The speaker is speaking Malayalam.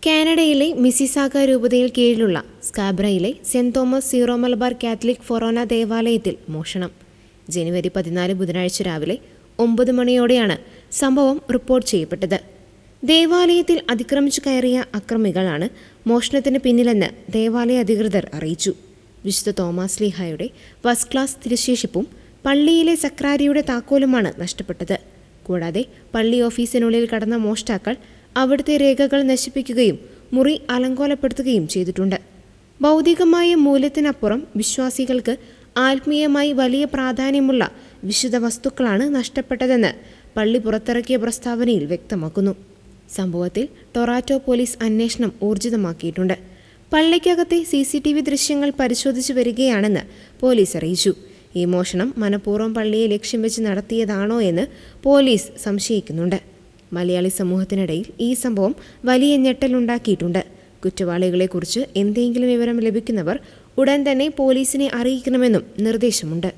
കാനഡയിലെ മിസിസാഗ രൂപതയിൽ കീഴിലുള്ള സ്കാബ്രയിലെ Saint Thomas Syro Malabar Catholic forane ദേവാലയത്തിൽ മോഷണം. ജനുവരി 14 ബുധനാഴ്ച രാവിലെ 9 മണിയോടെയാണ് സംഭവം റിപ്പോർട്ട് ചെയ്യപ്പെട്ടത്. ദേവാലയത്തിൽ അതിക്രമിച്ചു കയറിയ അക്രമികളാണ് മോഷണത്തിന് പിന്നിലെന്ന് ദേവാലയ അധികൃതർ അറിയിച്ചു. വിശുദ്ധ തോമസ് ലീഹായുടെ ഫസ്റ്റ് ക്ലാസ് തിരുശേഷിപ്പും പള്ളിയിലെ സക്രാരിയുടെ താക്കോലുമാണ് നഷ്ടപ്പെട്ടത്. കൂടാതെ പള്ളി ഓഫീസിനുള്ളിൽ കടന്ന മോഷ്ടാക്കൾ അവിടുത്തെ രേഖകൾ നശിപ്പിക്കുകയും മുറി അലങ്കോലപ്പെടുത്തുകയും ചെയ്തിട്ടുണ്ട്. ഭൗതികമായ മൂല്യത്തിനപ്പുറം വിശ്വാസികൾക്ക് ആത്മീയമായി വലിയ പ്രാധാന്യമുള്ള വിശുദ്ധ വസ്തുക്കളാണ് നഷ്ടപ്പെട്ടതെന്ന് പള്ളി പുറത്തിറക്കിയ പ്രസ്താവനയിൽ വ്യക്തമാക്കുന്നു. സംഭവത്തിൽ ടൊറാറ്റോ പോലീസ് അന്വേഷണം ഊർജിതമാക്കിയിട്ടുണ്ട്. പള്ളിക്കകത്തെ CCTV ദൃശ്യങ്ങൾ പരിശോധിച്ചു വരികയാണെന്ന് പോലീസ് അറിയിച്ചു. ഈ മോഷണം മനഃപൂർവ്വം പള്ളിയെ ലക്ഷ്യം വെച്ച് നടത്തിയതാണോ എന്ന് പോലീസ് സംശയിക്കുന്നുണ്ട്. മലയാളി സമൂഹത്തിനിടയിൽ ഈ സംഭവം വലിയ ഞെട്ടലുണ്ടാക്കിയിട്ടുണ്ട്. കുറ്റവാളികളെക്കുറിച്ച് എന്തെങ്കിലും വിവരം ലഭിക്കുന്നവർ ഉടൻ തന്നെ പോലീസിനെ അറിയിക്കണമെന്നും നിർദ്ദേശമുണ്ട്.